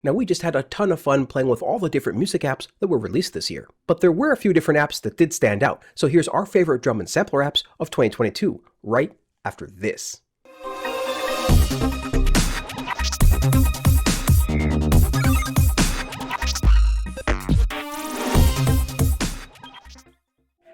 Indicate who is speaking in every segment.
Speaker 1: Now, we just had a ton of fun playing with all the different music apps that were released this year, but there were a few different apps that did stand out, so here's our favorite drum and sampler apps of 2022, right after this.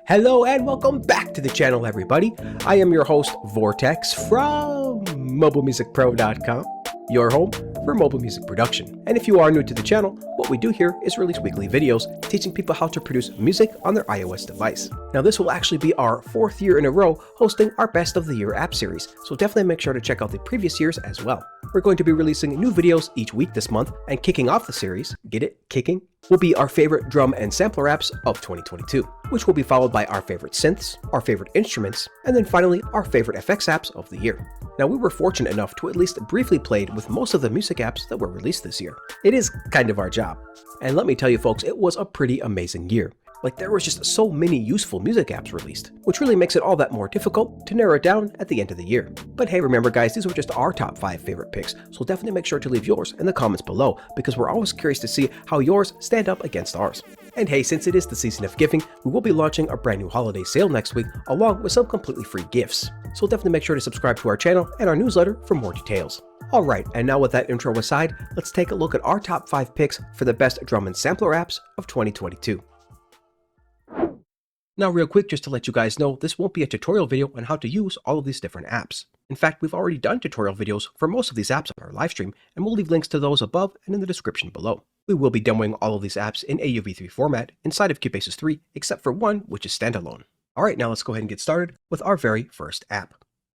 Speaker 1: Hello and welcome back to the channel, everybody. I am your host, Vortex, from MobileMusicPro.com, your home for mobile music production. And if you are new to the channel, what we do here is release weekly videos teaching people how to produce music on their iOS device. Now, this will actually be our 4th year in a row hosting our Best of the Year app series, so definitely make sure to check out the previous years as well. We're going to be releasing new videos each week this month, and kicking off the series, get it? Kicking? Will be our favorite drum and sampler apps of 2022, which will be followed by our favorite synths, our favorite instruments, and then finally our favorite FX apps of the year. Now, we were fortunate enough to at least briefly play with most of the music apps that were released this year. It is kind of our job. And let me tell you folks, it was a pretty amazing year. Like, there was just so many useful music apps released, which really makes it all that more difficult to narrow it down at the end of the year. But hey, remember guys, these were just our top 5 favorite picks, so definitely make sure to leave yours in the comments below, because we're always curious to see how yours stand up against ours. And hey, since it is the season of giving, we will be launching a brand new holiday sale next week, along with some completely free gifts. So definitely make sure to subscribe to our channel and our newsletter for more details. Alright, and now with that intro aside, let's take a look at our top 5 picks for the best drum and sampler apps of 2022. Now real quick, just to let you guys know, this won't be a tutorial video on how to use all of these different apps. In fact, we've already done tutorial videos for most of these apps on our live stream, and we'll leave links to those above and in the description below. We will be demoing all of these apps in AUV3 format inside of Cubasis 3, except for one, which is standalone. Alright, now let's go ahead and get started with our very first app.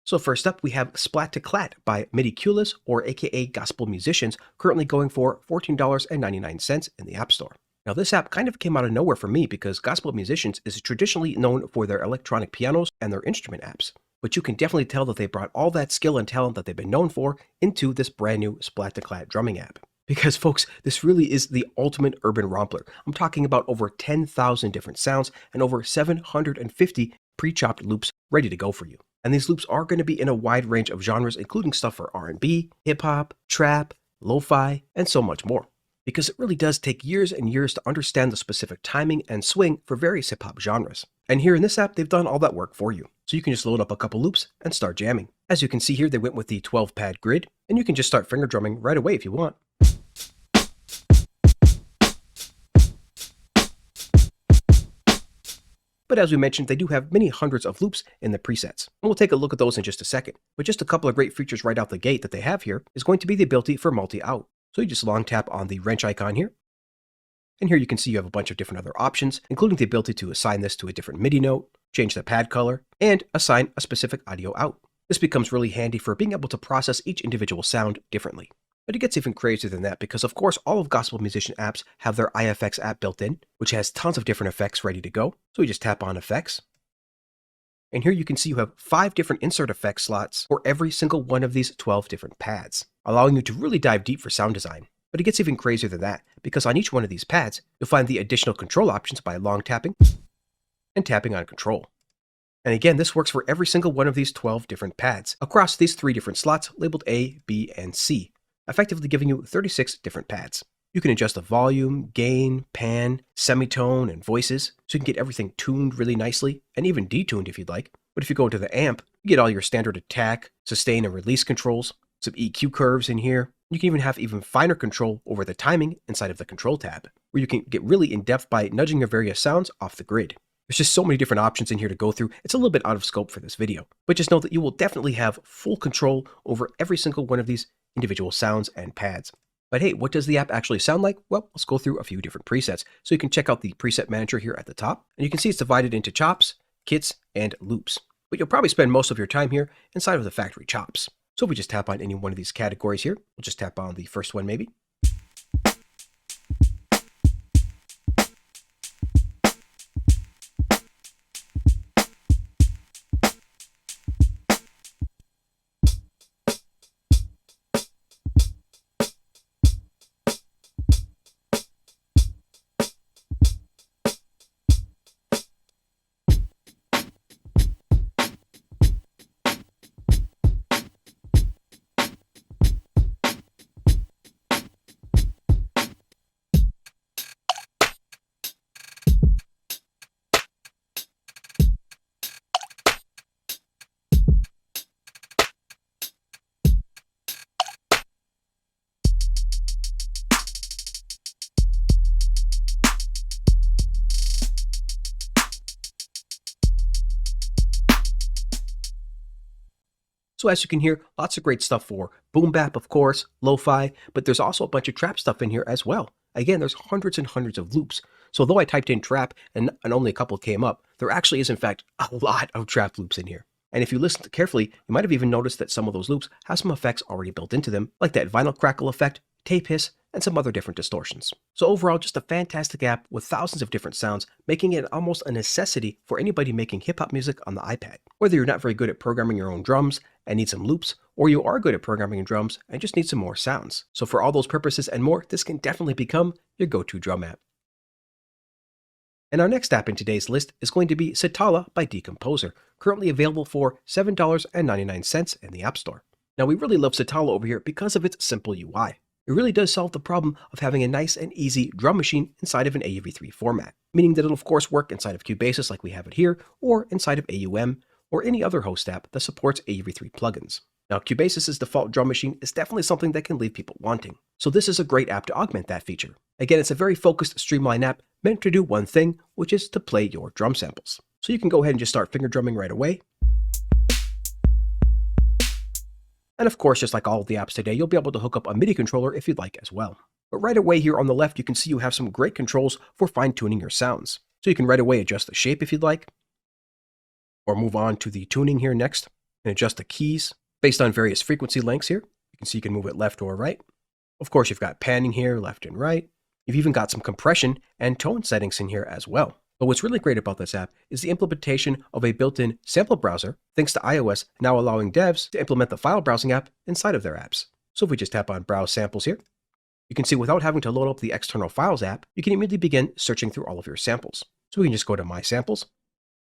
Speaker 1: So first up, we have Splat2Clat by Meticulous, or aka Gospel Musicians, currently going for $14.99 in the App Store. Now, this app kind of came out of nowhere for me because Gospel Musicians is traditionally known for their electronic pianos and their instrument apps. But you can definitely tell that they brought all that skill and talent that they've been known for into this brand new Splat2Clat drumming app. Because folks, this really is the ultimate urban rompler. I'm talking about over 10,000 different sounds and over 750 pre-chopped loops ready to go for you. And these loops are going to be in a wide range of genres, including stuff for R&B, hip-hop, trap, lo-fi, and so much more. Because it really does take years and years to understand the specific timing and swing for various hip-hop genres. And here in this app, they've done all that work for you. So you can just load up a couple loops and start jamming. As you can see here, they went with the 12-pad grid, and you can just start finger drumming right away if you want. But as we mentioned, they do have many hundreds of loops in the presets. And we'll take a look at those in just a second. But just a couple of great features right out the gate that they have here is going to be the ability for multi-out. So you just long tap on the wrench icon here. And here you can see you have a bunch of different other options, including the ability to assign this to a different MIDI note, change the pad color, and assign a specific audio out. This becomes really handy for being able to process each individual sound differently. But it gets even crazier than that because, of course, all of Gospel Musician apps have their IFX app built in, which has tons of different effects ready to go. So you just tap on Effects. And here you can see you have 5 different insert effect slots for every single one of these 12 different pads, allowing you to really dive deep for sound design. But it gets even crazier than that, because on each one of these pads, you'll find the additional control options by long tapping and tapping on control. And again, this works for every single one of these 12 different pads across these 3 different slots labeled A, B, and C, effectively giving you 36 different pads. You can adjust the volume, gain, pan, semitone, and voices, so you can get everything tuned really nicely, and even detuned if you'd like. But if you go to the amp, you get all your standard attack, sustain, and release controls, some EQ curves in here. You can even have even finer control over the timing inside of the control tab, where you can get really in-depth by nudging your various sounds off the grid. There's just so many different options in here to go through. It's a little bit out of scope for this video, but just know that you will definitely have full control over every single one of these individual sounds and pads. But hey, what does the app actually sound like? Well, let's go through a few different presets. So you can check out the preset manager here at the top, and you can see it's divided into chops, kits, and loops. But you'll probably spend most of your time here inside of the factory chops. So if we just tap on any one of these categories here, we'll just tap on the first one maybe. So as you can hear, lots of great stuff for boom bap, of course, lo-fi, but there's also a bunch of trap stuff in here as well. Again, there's hundreds and hundreds of loops. So though I typed in trap and only a couple came up, there actually is in fact a lot of trap loops in here. And if you listen carefully, you might have even noticed that some of those loops have some effects already built into them, like that vinyl crackle effect, tape hiss, and some other different distortions. So overall, just a fantastic app with thousands of different sounds, making it almost a necessity for anybody making hip-hop music on the iPad. Whether you're not very good at programming your own drums and need some loops, or you are good at programming drums and just need some more sounds. So for all those purposes and more, this can definitely become your go-to drum app. And our next app in today's list is going to be Sitala by Decomposer, currently available for $7.99 in the App Store. Now we really love Sitala over here because of its simple UI. It really does solve the problem of having a nice and easy drum machine inside of an AUV3 format, meaning that it'll of course work inside of Cubasis like we have it here, or inside of AUM, or any other host app that supports AUV3 plugins. Now Cubasis's default drum machine is definitely something that can leave people wanting, so this is a great app to augment that feature. Again, it's a very focused, streamlined app meant to do one thing, which is to play your drum samples. So you can go ahead and just start finger drumming right away. And of course, just like all of the apps today, you'll be able to hook up a MIDI controller if you'd like as well. But right away here on the left, you can see you have some great controls for fine-tuning your sounds. So you can right away adjust the shape if you'd like, or move on to the tuning here next, and adjust the keys based on various frequency lengths here. You can see you can move it left or right. Of course, you've got panning here, left and right. You've even got some compression and tone settings in here as well. But what's really great about this app is the implementation of a built-in sample browser, thanks to iOS now allowing devs to implement the file browsing app inside of their apps. So if we just tap on Browse Samples here, you can see without having to load up the External Files app, you can immediately begin searching through all of your samples. So we can just go to My Samples,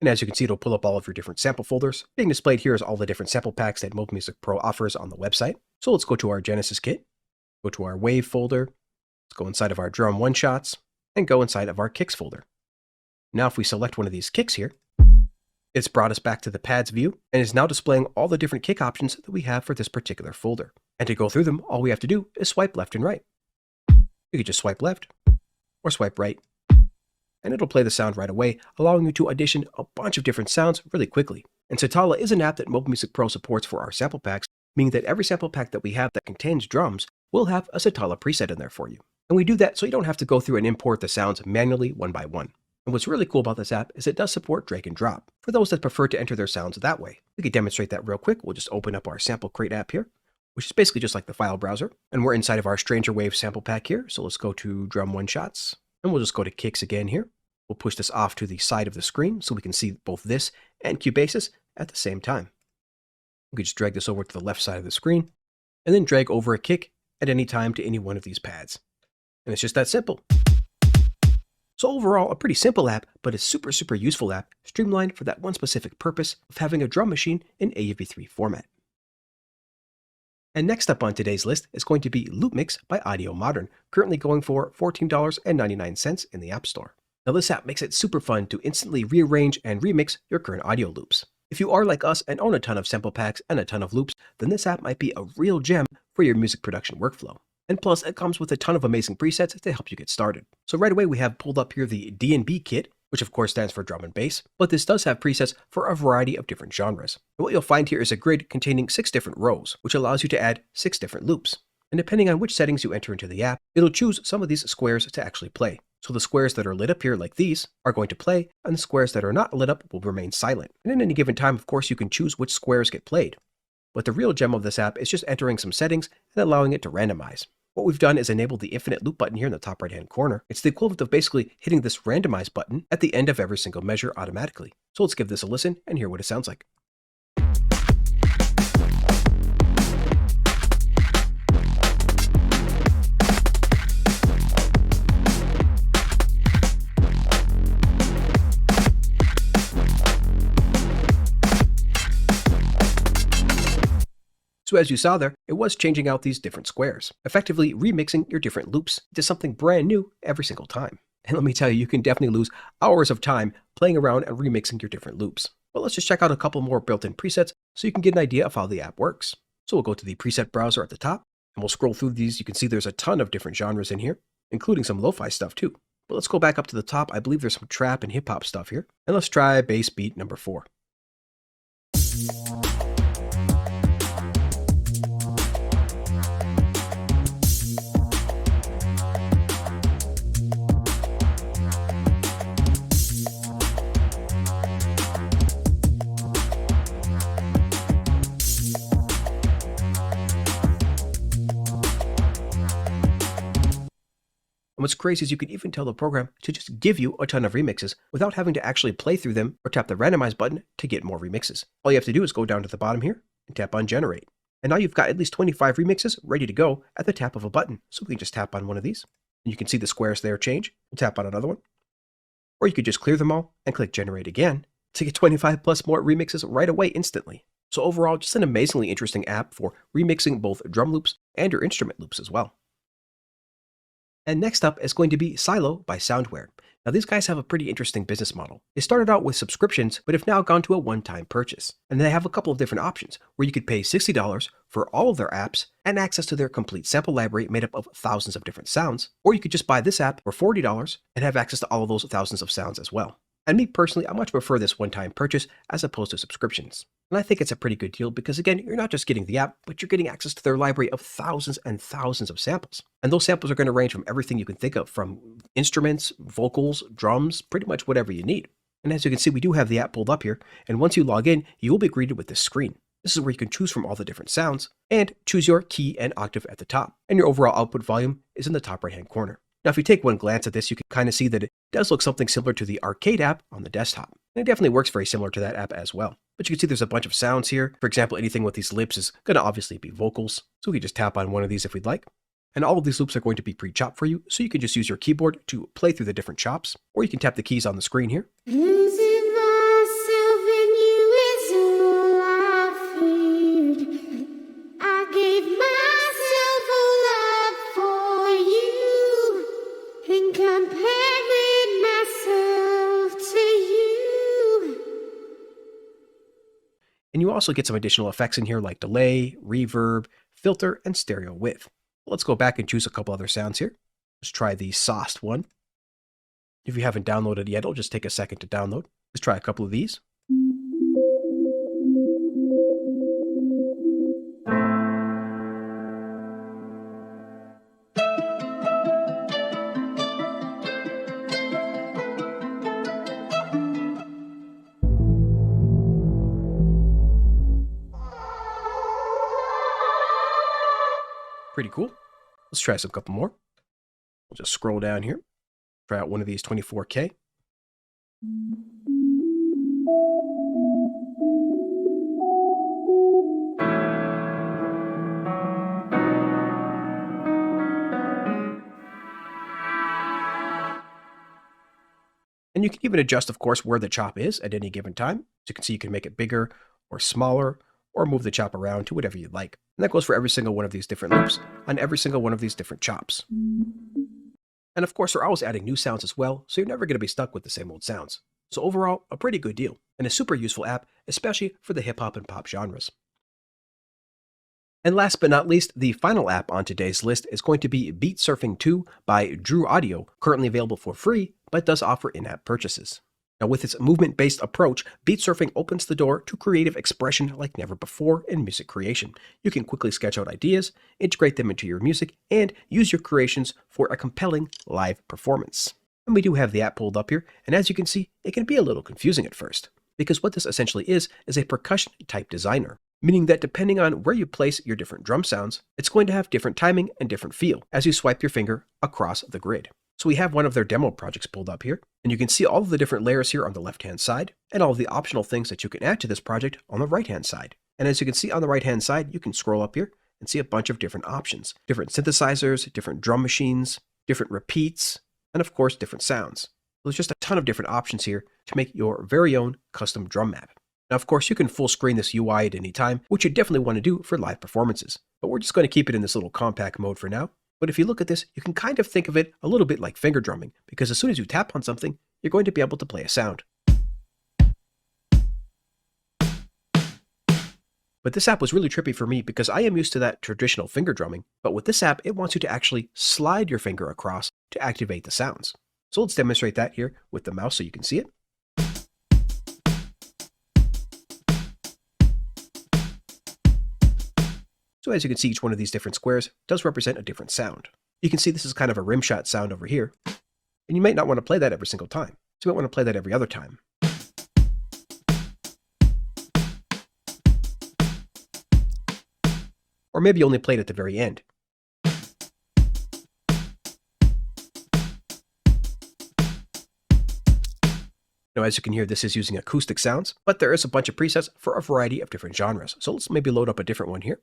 Speaker 1: and as you can see, it'll pull up all of your different sample folders. Being displayed here is all the different sample packs that Mobile Music Pro offers on the website. So let's go to our Genesis kit, go to our Wave folder, let's go inside of our Drum One-Shots, and go inside of our Kicks folder. Now if we select one of these kicks here, it's brought us back to the pads view and is now displaying all the different kick options that we have for this particular folder. And to go through them, all we have to do is swipe left and right. You could just swipe left or swipe right, and it'll play the sound right away, allowing you to audition a bunch of different sounds really quickly. And Sitala is an app that Mobile Music Pro supports for our sample packs, meaning that every sample pack that we have that contains drums will have a Sitala preset in there for you. And we do that so you don't have to go through and import the sounds manually one by one. And what's really cool about this app is it does support drag and drop for those that prefer to enter their sounds that way. We could demonstrate that real quick. We'll just open up our Sample Crate app here, which is basically just like the file browser. And we're inside of our Stranger Wave sample pack here. So let's go to Drum One-Shots, and we'll just go to Kicks again here. We'll push this off to the side of the screen so we can see both this and Cubasis at the same time. We could just drag this over to the left side of the screen, and then drag over a kick at any time to any one of these pads. And it's just that simple. So overall, a pretty simple app, but a super useful app, streamlined for that one specific purpose of having a drum machine in AUV3 format. And next up on today's list is going to be LoopMix by Audio Modern, currently going for $14.99 in the App Store. Now this app makes it super fun to instantly rearrange and remix your current audio loops. If you are like us and own a ton of sample packs and a ton of loops, then this app might be a real gem for your music production workflow. And plus, it comes with a ton of amazing presets to help you get started. So right away, we have pulled up here the D&B kit, which of course stands for drum and bass, but this does have presets for a variety of different genres. And what you'll find here is a grid containing 6 different rows, which allows you to add 6 different loops. And depending on which settings you enter into the app, it'll choose some of these squares to actually play. So the squares that are lit up here like these are going to play, and the squares that are not lit up will remain silent. And at any given time, of course, you can choose which squares get played. But the real gem of this app is just entering some settings and allowing it to randomize. What we've done is enable the infinite loop button here in the top right hand corner. It's the equivalent of basically hitting this randomize button at the end of every single measure automatically. So let's give this a listen and hear what it sounds like. So as you saw there, it was changing out these different squares, effectively remixing your different loops to something brand new every single time. And let me tell you, you can definitely lose hours of time playing around and remixing your different loops. But let's just check out a couple more built-in presets so you can get an idea of how the app works. So we'll go to the preset browser at the top, and we'll scroll through these. You can see there's a ton of different genres in here, including some lo-fi stuff too. But let's go back up to the top. I believe there's some trap and hip-hop stuff here. And let's try bass beat number 4. And what's crazy is you can even tell the program to just give you a ton of remixes without having to actually play through them or tap the randomize button to get more remixes. All you have to do is go down to the bottom here and tap on generate. And now you've got at least 25 remixes ready to go at the tap of a button. So we can just tap on one of these and you can see the squares there change. We'll tap on another one. Or you could just clear them all and click generate again to get 25 plus more remixes right away instantly. So overall, just an amazingly interesting app for remixing both drum loops and your instrument loops as well. And next up is going to be Silo by Soundware. Now these guys have a pretty interesting business model. They started out with subscriptions, but have now gone to a one-time purchase. And they have a couple of different options where you could pay $60 for all of their apps and access to their complete sample library made up of thousands of different sounds. Or you could just buy this app for $40 and have access to all of those thousands of sounds as well. And me personally, I much prefer this one-time purchase as opposed to subscriptions. And I think it's a pretty good deal because again, you're not just getting the app, but you're getting access to their library of thousands and thousands of samples. And those samples are going to range from everything you can think of, from instruments, vocals, drums, pretty much whatever you need. And as you can see, we do have the app pulled up here. And once you log in, you will be greeted with this screen. This is where you can choose from all the different sounds and choose your key and octave at the top. And your overall output volume is in the top right-hand corner. Now, if you take one glance at this, you can kind of see that it does look something similar to the arcade app on the desktop. And it definitely works very similar to that app as well. But you can see there's a bunch of sounds here. For example, anything with these lips is going to obviously be vocals. So we can just tap on one of these if we'd like. And all of these loops are going to be pre-chopped for you. So you can just use your keyboard to play through the different chops. Or you can tap the keys on the screen here.
Speaker 2: Losing myself in you is all I feared. I gave myself a lot for you and compared myself to you.
Speaker 1: And you also get some additional effects in here like delay, reverb, filter, and stereo width. Let's go back and choose a couple other sounds here. Let's try the sauced one. If you haven't downloaded it yet, it'll just take a second to download. Let's try a couple of these. Pretty cool. Let's try some couple more. We'll just scroll down here. Try out one of these 24K. And you can even adjust, of course, where the chop is at any given time. As you can see, you can make it bigger or smaller, or move the chop around to whatever you'd like. And that goes for every single one of these different loops on every single one of these different chops. And of course, we're always adding new sounds as well, so you're never going to be stuck with the same old sounds. So overall, a pretty good deal, and a super useful app, especially for the hip-hop and pop genres. And last but not least, the final app on today's list is going to be Beat Surfing 2 by Drew Audio, currently available for free, but does offer in-app purchases. Now, with its movement-based approach, beat surfing opens the door to creative expression like never before in music creation. You can quickly sketch out ideas, integrate them into your music, and use your creations for a compelling live performance. And we do have the app pulled up here, and as you can see, it can be a little confusing at first, because what this essentially is a percussion-type designer, meaning that depending on where you place your different drum sounds, it's going to have different timing and different feel as you swipe your finger across the grid. So we have one of their demo projects pulled up here, and you can see all of the different layers here on the left-hand side, and all of the optional things that you can add to this project on the right-hand side. And as you can see on the right-hand side, you can scroll up here and see a bunch of different options. Different synthesizers, different drum machines, different repeats, and of course, different sounds. There's just a ton of different options here to make your very own custom drum map. Now, of course, you can full screen this UI at any time, which you definitely want to do for live performances. But we're just going to keep it in this little compact mode for now. But if you look at this, you can kind of think of it a little bit like finger drumming, because as soon as you tap on something, you're going to be able to play a sound. But this app was really trippy for me because I am used to that traditional finger drumming, but with this app, it wants you to actually slide your finger across to activate the sounds. So let's demonstrate that here with the mouse so you can see it. So as you can see, each one of these different squares does represent a different sound. You can see this is kind of a rim shot sound over here, and you might not want to play that every single time. So you might want to play that every other time. Or maybe only play it at the very end. Now, as you can hear, this is using acoustic sounds, but there is a bunch of presets for a variety of different genres. So let's maybe load up a different one here.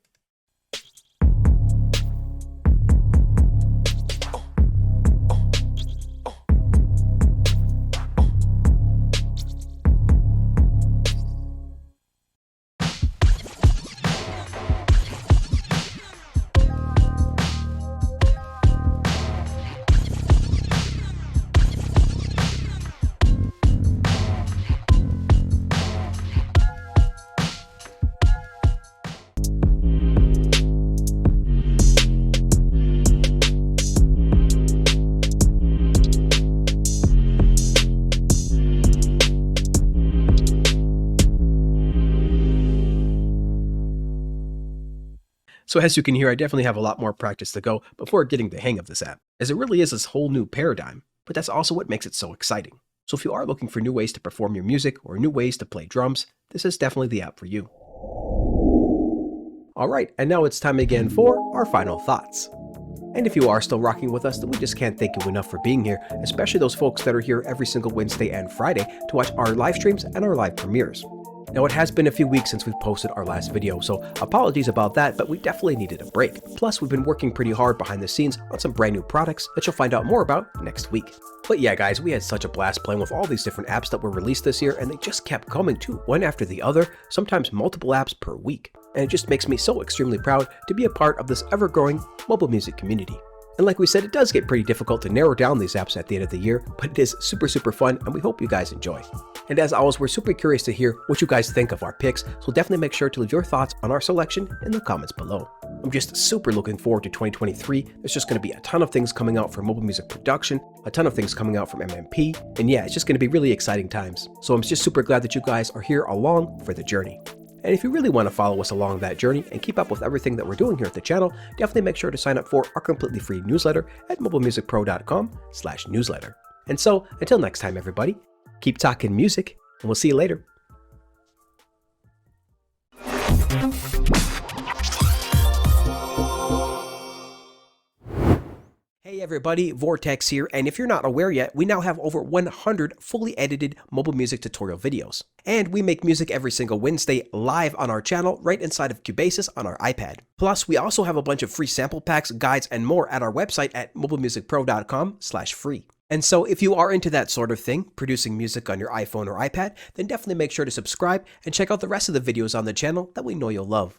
Speaker 1: So as you can hear, I definitely have a lot more practice to go before getting the hang of this app, as it really is this whole new paradigm, but that's also what makes it so exciting. So if you are looking for new ways to perform your music or new ways to play drums, this is definitely the app for you. Alright, and now it's time again for our final thoughts. And if you are still rocking with us, then we just can't thank you enough for being here, especially those folks that are here every single Wednesday and Friday to watch our live streams and our live premieres. Now, it has been a few weeks since we've posted our last video, so apologies about that, but we definitely needed a break. Plus, we've been working pretty hard behind the scenes on some brand new products that you'll find out more about next week. But yeah, guys, we had such a blast playing with all these different apps that were released this year, and they just kept coming too, one after the other, sometimes multiple apps per week. And it just makes me so extremely proud to be a part of this ever-growing mobile music community. And like we said, it does get pretty difficult to narrow down these apps at the end of the year, but it is super fun, and we hope you guys enjoy. And as always, we're super curious to hear what you guys think of our picks, so definitely make sure to leave your thoughts on our selection in the comments below. I'm just super looking forward to 2023. There's just going to be a ton of things coming out for mobile music production, a ton of things coming out from MMP, and yeah, it's just going to be really exciting times. So I'm just super glad that you guys are here along for the journey. And if you really want to follow us along that journey and keep up with everything that we're doing here at the channel, definitely make sure to sign up for our completely free newsletter at mobilemusicpro.com/newsletter. And so, until next time, everybody, keep talking music, and we'll see you later. Hey everybody, Vortex here, and if you're not aware yet, we now have over 100 fully edited mobile music tutorial videos. And we make music every single Wednesday live on our channel right inside of Cubasis on our iPad. Plus, we also have a bunch of free sample packs, guides, and more at our website at mobilemusicpro.com/free. And so if you are into that sort of thing, producing music on your iPhone or iPad, then definitely make sure to subscribe and check out the rest of the videos on the channel that we know you'll love.